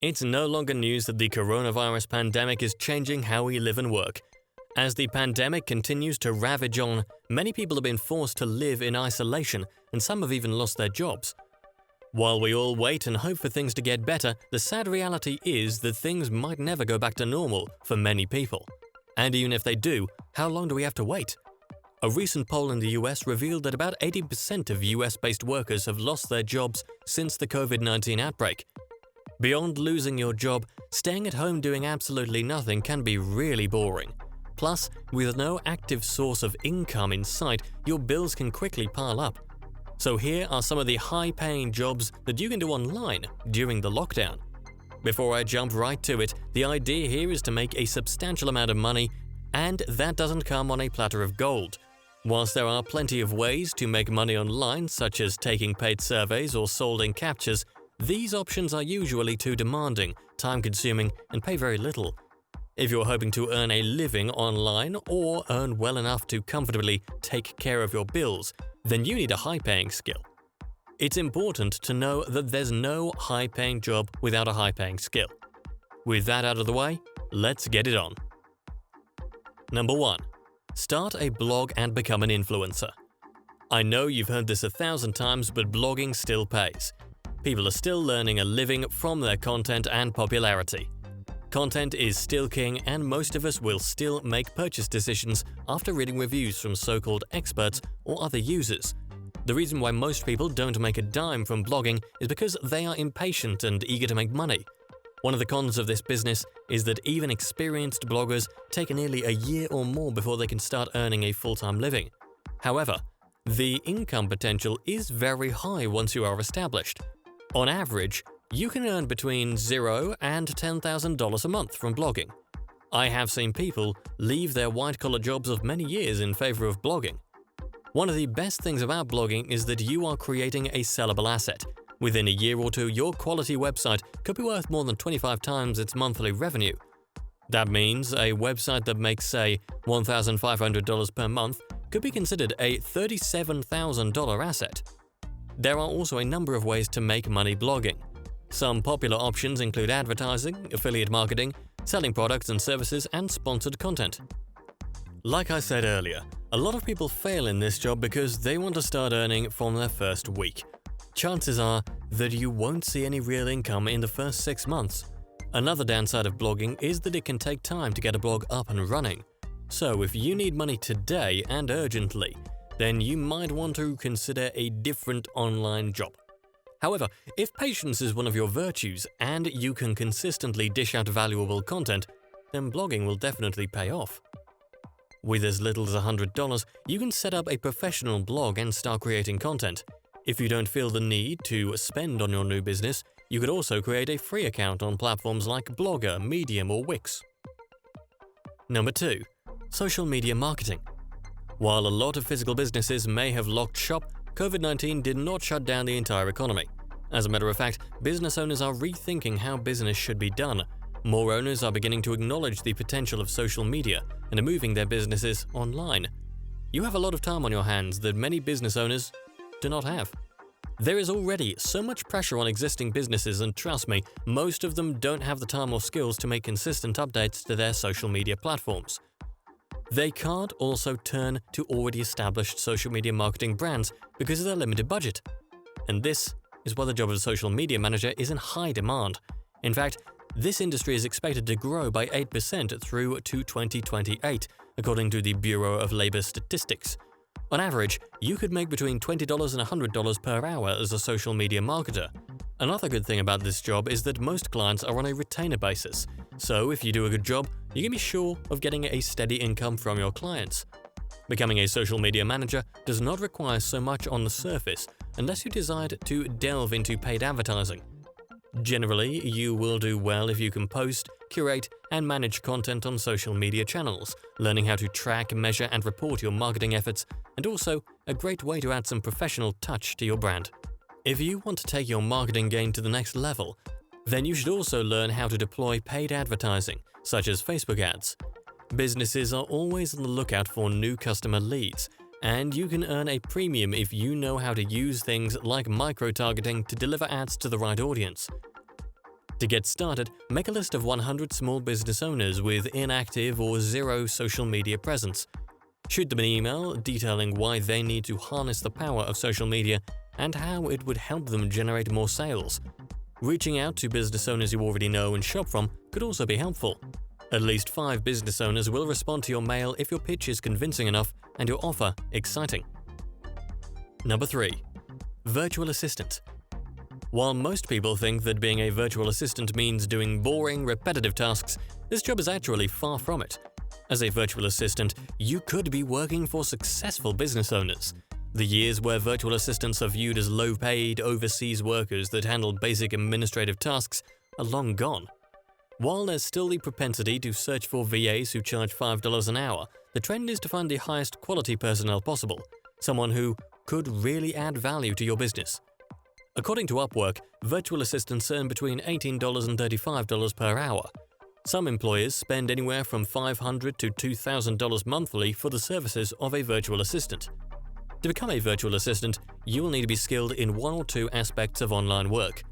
It's no longer news that the coronavirus pandemic is changing how we live and work. As the pandemic continues to ravage on, many people have been forced to live in isolation, and some have even lost their jobs. While we all wait and hope for things to get better, the sad reality is that things might never go back to normal for many people. And even if they do, how long do we have to wait? A recent poll in the US revealed that about 80% of US-based workers have lost their jobs since the COVID-19 outbreak. Beyond losing your job, staying at home doing absolutely nothing can be really boring. Plus, with no active source of income in sight, your bills can quickly pile up. So here are some of the high-paying jobs that you can do online during the lockdown. Before I jump right to it, the idea here is to make a substantial amount of money, and that doesn't come on a platter of gold. Whilst there are plenty of ways to make money online, such as taking paid surveys or solding captures, these options are usually too demanding, time-consuming, and pay very little. If you're hoping to earn a living online or earn well enough to comfortably take care of your bills, then you need a high-paying skill. It's important to know that there's no high-paying job without a high-paying skill. With that out of the way, let's get it on. Number 1. Start a blog and become an influencer. I know you've heard this 1,000 times, but blogging still pays. People are still learning a living from their content and popularity. Content is still king, and most of us will still make purchase decisions after reading reviews from so-called experts or other users. The reason why most people don't make a dime from blogging is because they are impatient and eager to make money. One of the cons of this business is that even experienced bloggers take nearly a year or more before they can start earning a full-time living. However, the income potential is very high once you are established. On average, you can earn between $0 and $10,000 a month from blogging. I have seen people leave their white-collar jobs of many years in favor of blogging. One of the best things about blogging is that you are creating a sellable asset. Within a year or two, your quality website could be worth more than 25 times its monthly revenue. That means a website that makes, say, $1,500 per month could be considered a $37,000 asset. There are also a number of ways to make money blogging. Some popular options include advertising, affiliate marketing, selling products and services, and sponsored content. Like I said earlier, a lot of people fail in this job because they want to start earning from their first week. Chances are that you won't see any real income in the first 6 months. Another downside of blogging is that it can take time to get a blog up and running. So if you need money today and urgently, then you might want to consider a different online job. However, if patience is one of your virtues and you can consistently dish out valuable content, then blogging will definitely pay off. With as little as $100, you can set up a professional blog and start creating content. If you don't feel the need to spend on your new business, you could also create a free account on platforms like Blogger, Medium, or Wix. Number 2. Social media marketing. While a lot of physical businesses may have locked shop, COVID-19 did not shut down the entire economy. As a matter of fact, business owners are rethinking how business should be done. More owners are beginning to acknowledge the potential of social media and are moving their businesses online. You have a lot of time on your hands that many business owners do not have. There is already so much pressure on existing businesses, and trust me, most of them don't have the time or skills to make consistent updates to their social media platforms. They can't also turn to already established social media marketing brands because of their limited budget. And this is why the job of a social media manager is in high demand. In fact, this industry is expected to grow by 8% through to 2028, according to the Bureau of Labor Statistics. On average, you could make between $20 and $100 per hour as a social media marketer. Another good thing about this job is that most clients are on a retainer basis. So if you do a good job, you can be sure of getting a steady income from your clients. Becoming a social media manager does not require so much on the surface unless you decide to delve into paid advertising. Generally, you will do well if you can post, curate, and manage content on social media channels, learning how to track, measure, and report your marketing efforts, and also a great way to add some professional touch to your brand. If you want to take your marketing game to the next level, then you should also learn how to deploy paid advertising, such as Facebook ads. Businesses are always on the lookout for new customer leads, and you can earn a premium if you know how to use things like micro-targeting to deliver ads to the right audience. To get started, make a list of 100 small business owners with inactive or zero social media presence. Shoot them an email detailing why they need to harness the power of social media and how it would help them generate more sales. Reaching out to business owners you already know and shop from could also be helpful. At least 5 business owners will respond to your mail if your pitch is convincing enough and your offer exciting. Number 3. Virtual assistant. While most people think that being a virtual assistant means doing boring, repetitive tasks, this job is actually far from it. As a virtual assistant, you could be working for successful business owners. The years where virtual assistants are viewed as low-paid, overseas workers that handle basic administrative tasks are long gone. While there's still the propensity to search for VAs who charge $5 an hour, the trend is to find the highest quality personnel possible, someone who could really add value to your business. According to Upwork, virtual assistants earn between $18 and $35 per hour. Some employers spend anywhere from $500 to $2,000 monthly for the services of a virtual assistant. To become a virtual assistant, you will need to be skilled in one or two aspects of online work.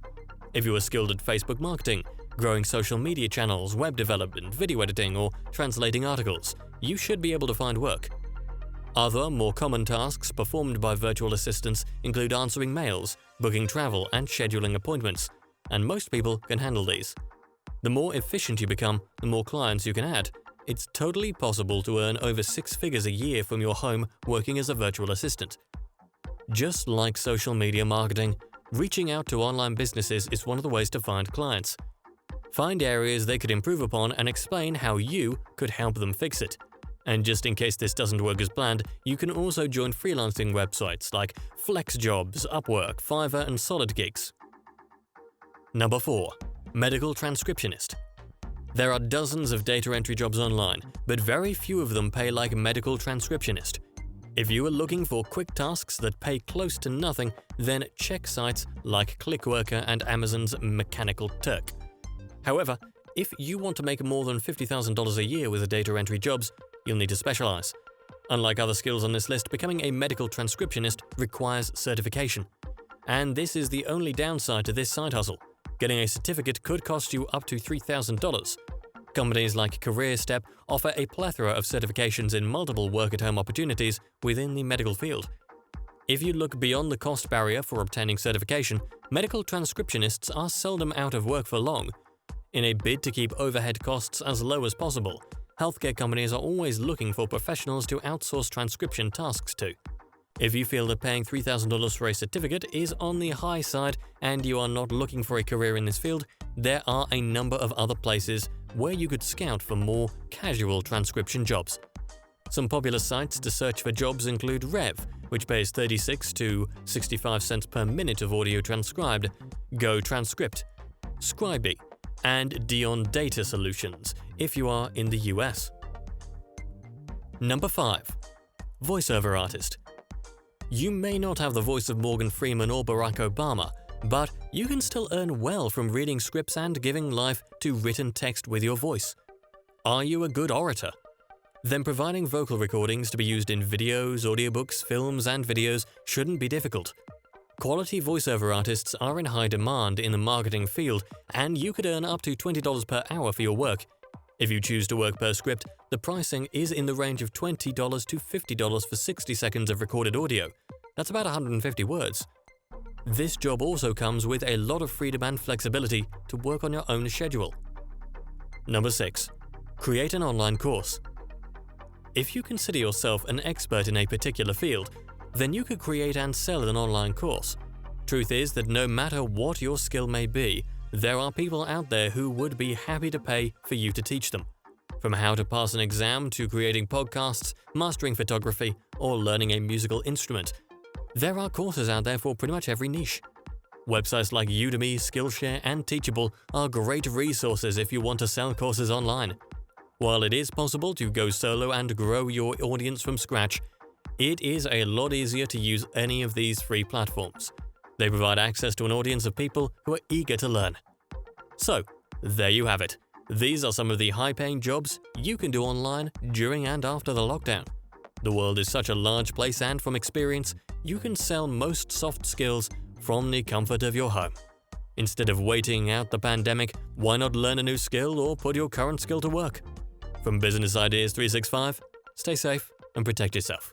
If you are skilled at Facebook marketing, growing social media channels, web development, video editing, or translating articles, you should be able to find work. Other, more common tasks performed by virtual assistants include answering mails, booking travel, and scheduling appointments, and most people can handle these. The more efficient you become, the more clients you can add. It's totally possible to earn over 6 figures a year from your home working as a virtual assistant. Just like social media marketing, reaching out to online businesses is one of the ways to find clients. Find areas they could improve upon and explain how you could help them fix it. And just in case this doesn't work as planned, you can also join freelancing websites like FlexJobs, Upwork, Fiverr, and SolidGigs. Number 4. Medical Transcriptionist. There are dozens of data entry jobs online, but very few of them pay like medical transcriptionist. If you are looking for quick tasks that pay close to nothing, then check sites like Clickworker and Amazon's Mechanical Turk. However, if you want to make more than $50,000 a year with data entry jobs, you'll need to specialize. Unlike other skills on this list, becoming a medical transcriptionist requires certification. And this is the only downside to this side hustle. Getting a certificate could cost you up to $3,000. Companies like CareerStep offer a plethora of certifications in multiple work-at-home opportunities within the medical field. If you look beyond the cost barrier for obtaining certification, medical transcriptionists are seldom out of work for long. In a bid to keep overhead costs as low as possible, healthcare companies are always looking for professionals to outsource transcription tasks to. If you feel that paying $3,000 for a certificate is on the high side and you are not looking for a career in this field, there are a number of other places where you could scout for more casual transcription jobs. Some popular sites to search for jobs include Rev, which pays 36 to 65 cents per minute of audio transcribed, Go Transcript, Scribey, and Dion Data Solutions if you are in the US. Number 5. Voiceover Artist. You may not have the voice of Morgan Freeman or Barack Obama, but you can still earn well from reading scripts and giving life to written text with your voice. Are you a good orator? Then providing vocal recordings to be used in videos, audiobooks, films, and videos shouldn't be difficult. Quality voiceover artists are in high demand in the marketing field, and you could earn up to $20 per hour for your work. If you choose to work per script, the pricing is in the range of $20 to $50 for 60 seconds of recorded audio. That's about 150 words. This job also comes with a lot of freedom and flexibility to work on your own schedule. Number 6. Create an online course. If you consider yourself an expert in a particular field, then you could create and sell an online course. Truth is that no matter what your skill may be, there are people out there who would be happy to pay for you to teach them. From how to pass an exam to creating podcasts, mastering photography, or learning a musical instrument, there are courses out there for pretty much every niche. Websites like Udemy, Skillshare, and Teachable are great resources if you want to sell courses online. While it is possible to go solo and grow your audience from scratch, it is a lot easier to use any of these free platforms. They provide access to an audience of people who are eager to learn. So, there you have it. These are some of the high-paying jobs you can do online during and after the lockdown. The world is such a large place, and from experience, you can sell most soft skills from the comfort of your home. Instead of waiting out the pandemic, why not learn a new skill or put your current skill to work? From Business Ideas 365, stay safe and protect yourself.